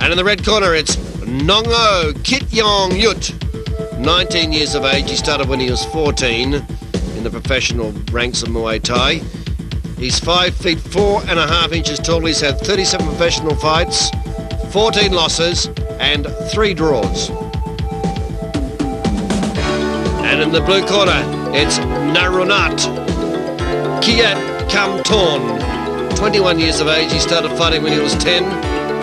And in the red corner, it's Nong-O, Kiatyongyuth, 19 years of age. He started when he was 14 in the professional ranks of Muay Thai. He's 5 feet 4.5 inches tall. He's had 37 professional fights, 14 losses and 3 draws. And in the blue corner, it's Narunart, Kiatkamtorn, 21 years of age. He started fighting when he was 10,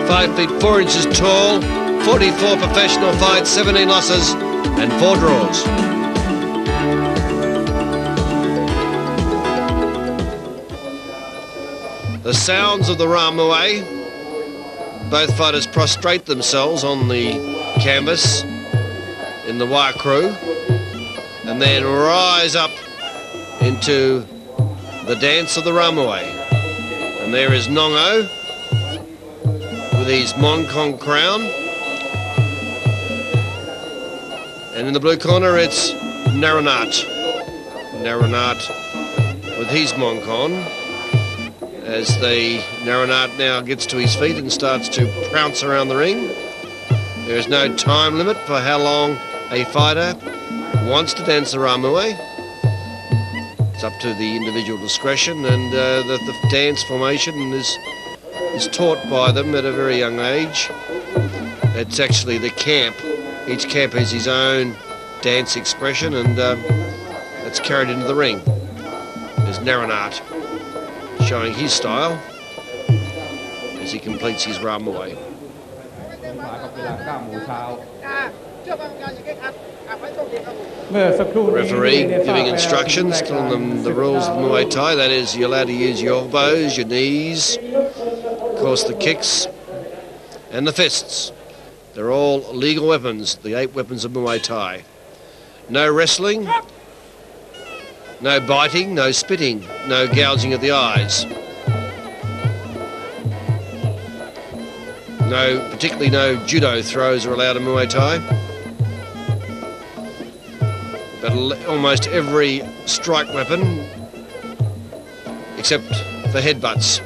5 feet 4 inches tall, 44 professional fights, 17 losses and 4 draws. The sounds of the Ramuay. Both fighters prostrate themselves on the canvas in the wire crew and then rise up into the dance of the Ramuay. And there is Nong-O with his Moncong crown. And in the blue corner it's Narunart. Narunart with his Moncong. As the Narunart now gets to his feet and starts to prounce around the ring. There is no time limit for how long a fighter wants to dance the Ramuay. It's up to the individual discretion, and the dance formation is taught by them at a very young age. It's actually the camp. Each camp has his own dance expression, and it's carried into the ring. There's Narunart showing his style as he completes his Ramuay. Referee giving instructions, telling them the rules of Muay Thai. That is, you're allowed to use your elbows, your knees, of course the kicks and the fists. They're all legal weapons, the 8 weapons of Muay Thai. No wrestling, no biting, no spitting, no gouging of the eyes. Particularly no judo throws are allowed in Muay Thai. But almost every strike weapon, except for headbutts,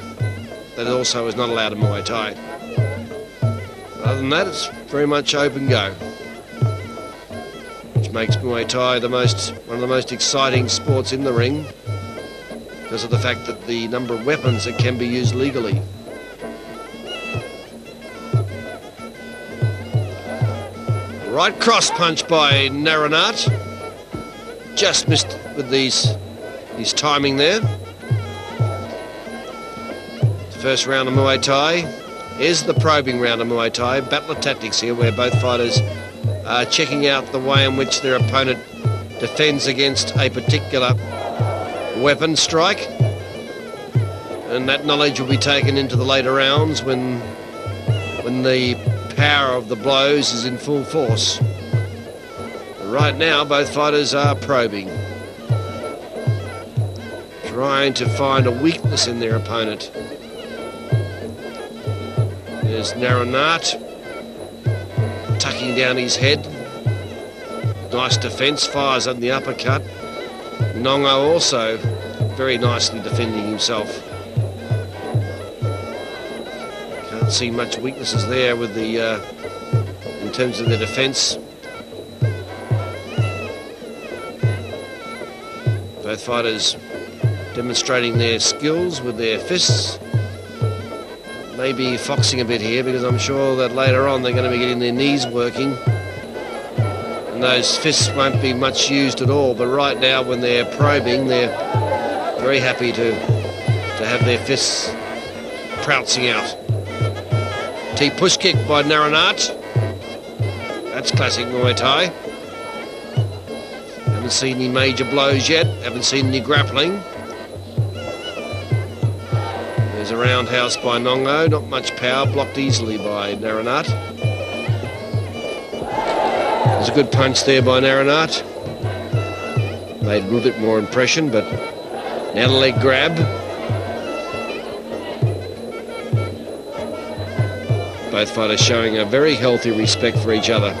that also is not allowed in Muay Thai. Other than that, it's very much open go, which makes Muay Thai one of the most exciting sports in the ring because of the fact that the number of weapons that can be used legally. Right cross punch by Narunart. Just missed with his timing there. The first round of Muay Thai is the probing round of Muay Thai. Battle of tactics here, where both fighters are checking out the way in which their opponent defends against a particular weapon strike. And that knowledge will be taken into the later rounds when the power of the blows is in full force. Right now, both fighters are probing, trying to find a weakness in their opponent. There's Narunart tucking down his head. Nice defence, fires on the uppercut. Nong-O also very nicely defending himself. Can't see much weaknesses there with in terms of their defence. Both fighters demonstrating their skills with their fists. Maybe foxing a bit here because I'm sure that later on they're going to be getting their knees working and those fists won't be much used at all, but right now when they're probing they're very happy to have their fists prouncing out. T-push kick by Narunart. That's classic Muay Thai. Haven't seen any major blows yet, haven't seen any grappling. There's a roundhouse by Nong-O, not much power, blocked easily by Narunart. There's a good punch there by Narunart. Made a little bit more impression, but now the leg grab. Both fighters showing a very healthy respect for each other.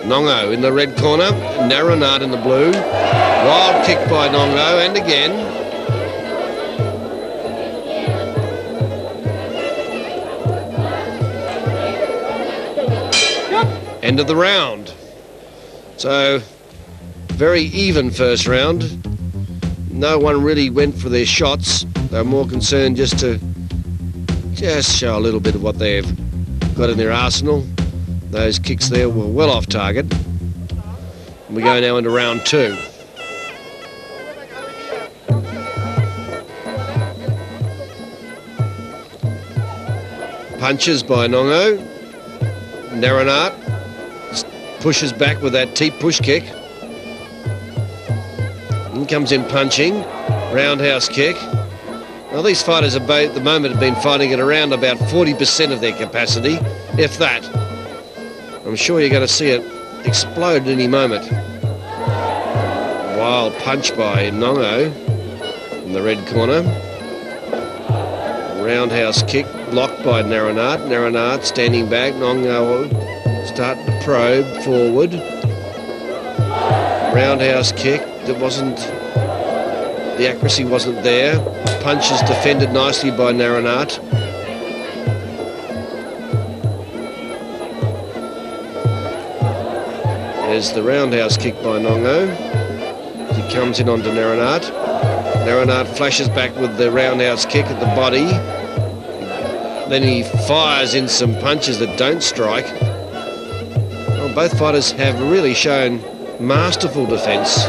Nong-O in the red corner, Narunart in the blue. Wild kick by Nong-O, and again. End of the round. So, very even first round. No one really went for their shots. They were more concerned just to show a little bit of what they've got in their arsenal. Those kicks there were well off target. And we go now into round 2. Punches by Nong-O. Narunart pushes back with that teep push kick. And comes in punching. Roundhouse kick. Well, these fighters at the moment have been fighting at around about 40% of their capacity, if that. I'm sure you're going to see it explode at any moment. Wild punch by Nong-O in the red corner. Roundhouse kick blocked by Narunart. Narunart standing back. Nong-O starting to probe forward. Roundhouse kick that wasn't... The accuracy wasn't there. Punch is defended nicely by Narunart. There's the roundhouse kick by Nong-O. He comes in onto Narunart. Narunart flashes back with the roundhouse kick at the body. Then he fires in some punches that don't strike. Well, both fighters have really shown masterful defence.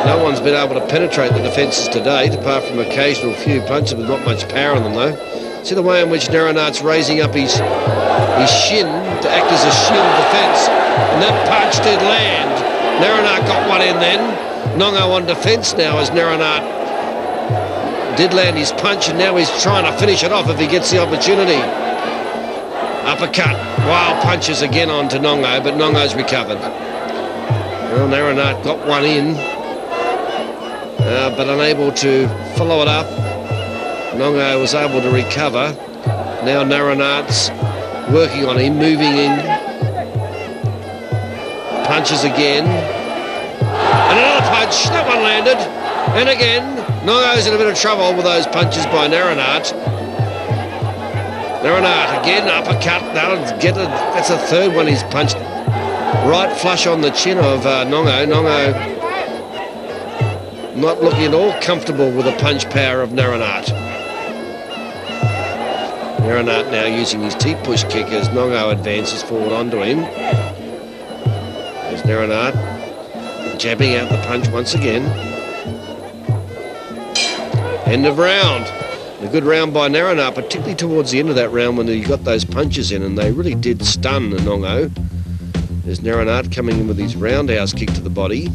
No one's been able to penetrate the defences to date, apart from occasional few punches with not much power in them, though. See the way in which Narunart's raising up his shin to act as a shield defence. And that punch did land. Narunart got one in then. Nong-O on defence now as Narunart did land his punch, and now he's trying to finish it off if he gets the opportunity. Uppercut. Wild punches again onto Nong-O, but Nong-O's recovered. Well, Narunart got one in. But unable to follow it up. Nong-O was able to recover. Now Narunart's working on him, moving in. Punches again. And another punch. That one landed. And again, Nong-O's in a bit of trouble with those punches by Narunart. Narunart again, uppercut. That's a third one he's punched right flush on the chin of Nong-O. Nong-O not looking at all comfortable with the punch power of Narunart. Narunart now using his teep push kick as Nong-O advances forward onto him. There's Narunart jabbing out the punch once again. End of round. A good round by Narunart, particularly towards the end of that round when he got those punches in, and they really did stun Nong-O. There's Narunart coming in with his roundhouse kick to the body.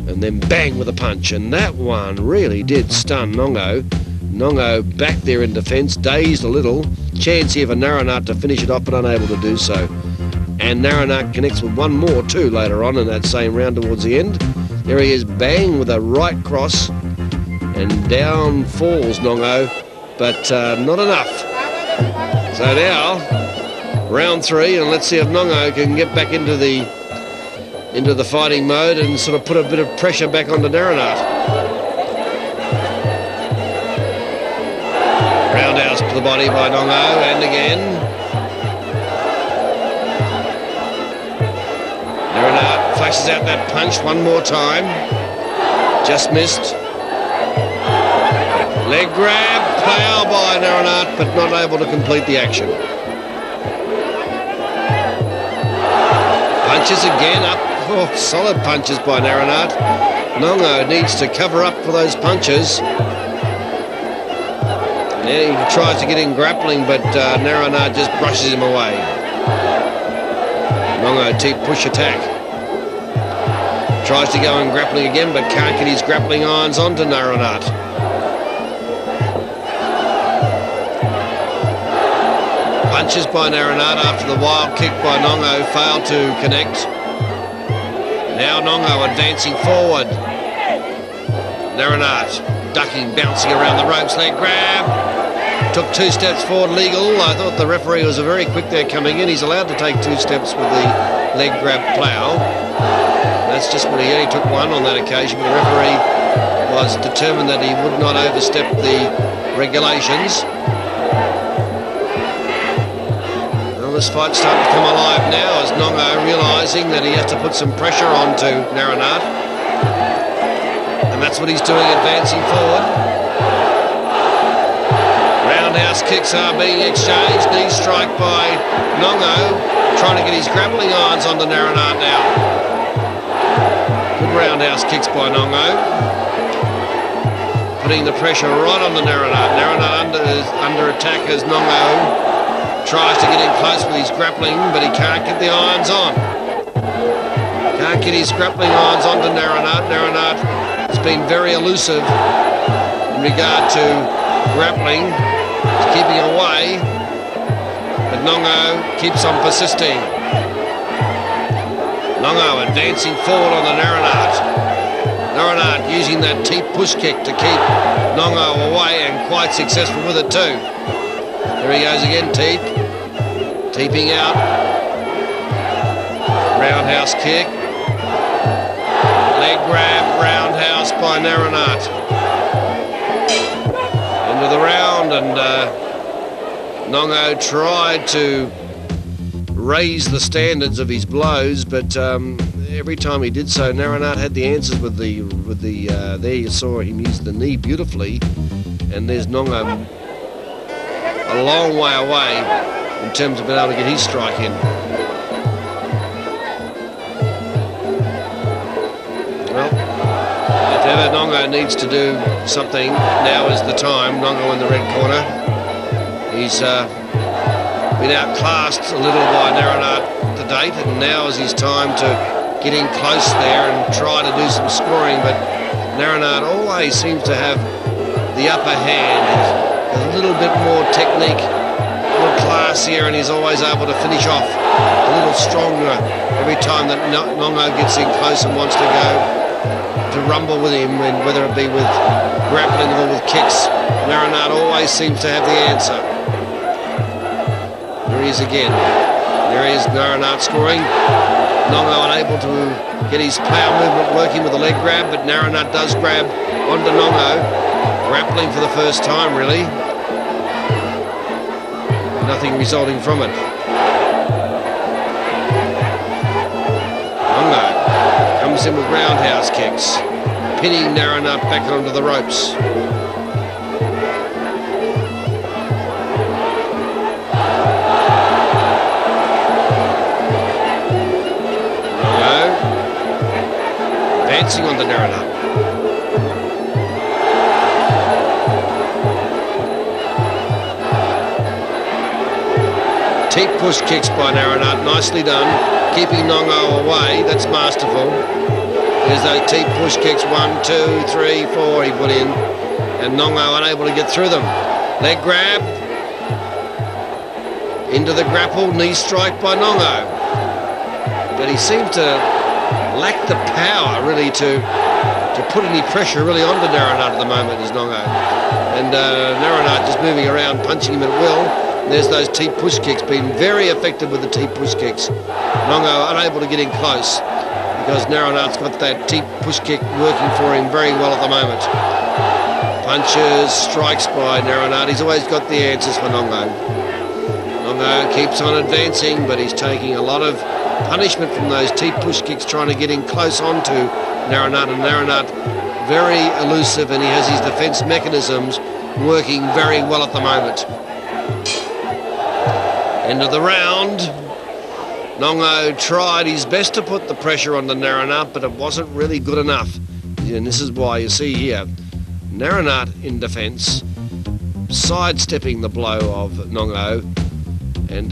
And then bang with a punch, and that one really did stun Nong-O. Nong-O back there in defence, dazed a little. Chance here for Narunart to finish it off, but unable to do so. And Narunart connects with one more too later on in that same round towards the end. There he is, bang with a right cross, and down falls Nong-O, but not enough. So now, round 3, and let's see if Nong-O can get back into the fighting mode and sort of put a bit of pressure back onto Narunart. Roundhouse to the body by Nong-O, and again. Narunart flashes out that punch one more time. Just missed. Leg grab, power by Narunart, but not able to complete the action. Punches again up. Oh, solid punches by Narunart. Nong-O needs to cover up for those punches. Now he tries to get in grappling, but Narunart just brushes him away. Nong-O teep push attack. Tries to go in grappling again, but can't get his grappling irons onto Narunart. Punches by Narunart after the wild kick by Nong-O failed to connect. Now Nong-O advancing forward. Narunart ducking, bouncing around the ropes, leg grab. Took 2 steps forward, legal. I thought the referee was very quick there coming in. He's allowed to take 2 steps with the leg grab plough. That's just what he only took one on that occasion, but the referee was determined that he would not overstep the regulations. Well, this fight's starting to come alive now as Nong-O realising that he has to put some pressure onto Narunart. And that's what he's doing, advancing forward. Roundhouse kicks are being exchanged. Knee strike by Nong-O, trying to get his grappling irons onto Narunart now. Good roundhouse kicks by Nong-O. Putting the pressure right on the Narunart. Narunart under attack as Nong-O tries to get in close with his grappling, but he can't get the irons on. Can't get his grappling irons onto Narunart. Narunart has been very elusive in regard to grappling. He's keeping away, but Nong-O keeps on persisting. Nong-O advancing forward on the Narunart. Narunart using that teep push kick to keep Nong-O away, and quite successful with it too. There he goes again, teep. Teeping out. Roundhouse kick. Leg grab, roundhouse by Narunart. Into the round, and Nong-O tried to raise the standards of his blows, but every time he did so, Narunart had the answers with the there you saw him use the knee beautifully, and there's Nong-O a long way away in terms of being able to get his strike in. Well, if ever Nong-O needs to do something, now is the time. Nong-O in the red corner. He's been outclassed a little by Narunart to date, and now is his time to get in close there and try to do some scoring, but Narunart always seems to have the upper hand. He's a little bit more technique, a little classier, and he's always able to finish off a little stronger every time that Nong-O gets in close and wants to go to rumble with him, and whether it be with grappling or with kicks. Narunart always seems to have the answer. There he is again. There he is, Narunart scoring. Nong-O unable to get his power movement working with the leg grab, but Narunart does grab onto Nong-O, grappling for the first time really. Nothing resulting from it. Nong-O comes in with roundhouse kicks, pinning Narunart back onto the ropes. Advancing on the Narunart. Teep push kicks by Narunart, nicely done. Keeping Nong-O away, that's masterful. There's those teep push kicks, 1, 2, 3, 4 he put in. And Nong-O unable to get through them. Leg grab. Into the grapple, knee strike by Nong-O. But he seemed to lack the power really to put any pressure really onto Narunart at the moment, is Nong-O. And Narunart just moving around, punching him at will. And there's those teep push kicks, been very effective with the teep push kicks. Nong-O unable to get in close because Narunart's got that teep push kick working for him very well at the moment. Punches, strikes by Narunart. He's always got the answers for Nong-O. Nong-O keeps on advancing, but he's taking a lot of punishment from those teep push kicks, trying to get in close onto Narunart, and Narunart very elusive, and he has his defence mechanisms working very well at the moment. End of the round. Nong-O tried his best to put the pressure on the Narunart, but it wasn't really good enough. And this is why you see here Narunart in defence, sidestepping the blow of Nong-O, and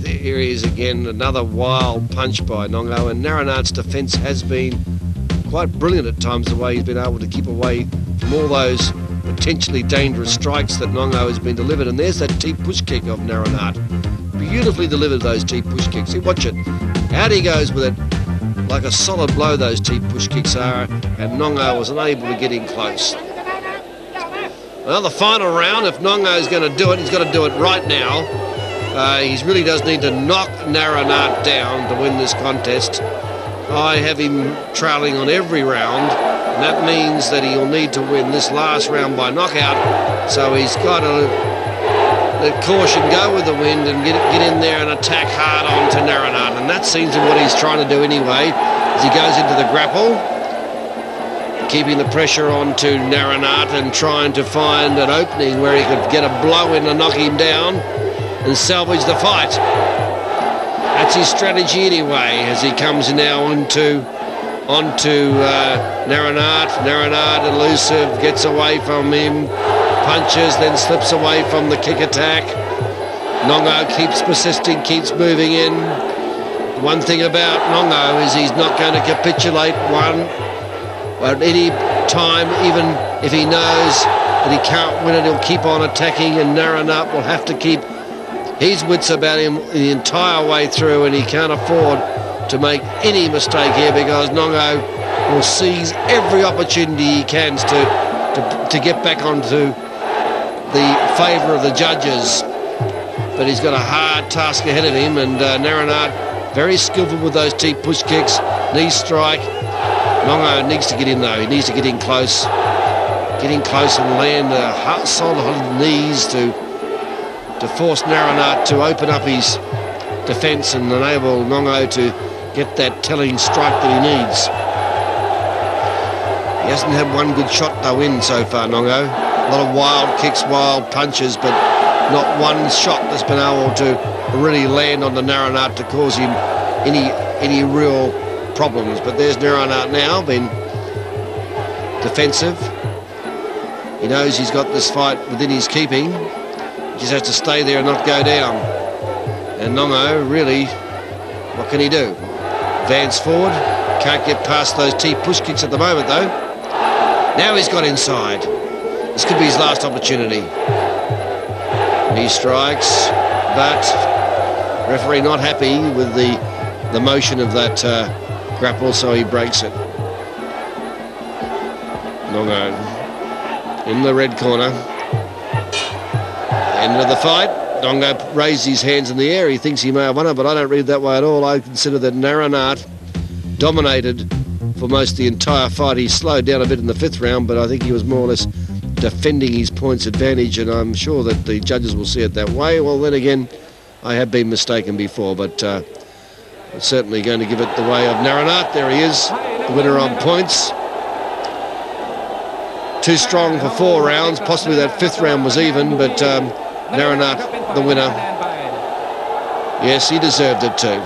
here he is again, another wild punch by Nong-O, and Narunart's defence has been quite brilliant at times, the way he's been able to keep away from all those potentially dangerous strikes that Nong-O has been delivered. And there's that teep push kick of Narunart. Beautifully delivered, those teep push kicks. See, watch it. Out he goes with it. Like a solid blow those teep push kicks are, and Nong-O was unable to get in close. Well, the final round, if Nong-O's going to do it, he's got to do it right now. He really does need to knock Narunart down to win this contest. I have him trailing on every round, and that means that he'll need to win this last round by knockout. So he's got to the caution, go with the wind and get in there and attack hard on to Narunart. And that seems to be what he's trying to do anyway, as he goes into the grapple, keeping the pressure on to Narunart and trying to find an opening where he could get a blow in and knock him down and salvage the fight. That's his strategy anyway, as he comes now onto Narunart. Narunart elusive, gets away from him, punches, then slips away from the kick attack. Nong-O keeps persisting, keeps moving in. One thing about Nong-O is he's not going to capitulate at any time, even if he knows that he can't win it, he'll keep on attacking, and Narunart will have to keep his wits about him the entire way through, and he can't afford to make any mistake here, because Nong-O will seize every opportunity he can to get back onto the favour of the judges. But he's got a hard task ahead of him, and Narunart very skillful with those deep push kicks, knee strike. Nong-O needs to get in though, he needs to get in close and land solid knees to force Narunart to open up his defence and enable Nong-O to get that telling strike that he needs. He hasn't had one good shot though in so far, Nong-O. A lot of wild kicks, wild punches, but not one shot that's been able to really land on the Narunart to cause him any real problems. But there's Narunart now, been defensive. He knows he's got this fight within his keeping. He just has to stay there and not go down. And Nong-O, really, what can he do? Advance forward, can't get past those T-push kicks at the moment though. Now he's got inside. This could be his last opportunity. Knee strikes, but referee not happy with the motion of that grapple, so he breaks it. Nong-O in the red corner. End of the fight. Nong-O raised his hands in the air. He thinks he may have won it, but I don't read it that way at all. I consider that Narunart dominated for most of the entire fight. He slowed down a bit in the fifth round, but I think he was more or less defending his points advantage, and I'm sure that the judges will see it that way. Well, then again, I have been mistaken before, but I'm certainly going to give it the way of Narunart. There he is, the winner on points. Too strong for 4 rounds. Possibly that 5th round was even, but Narunart the winner. Yes, he deserved it too.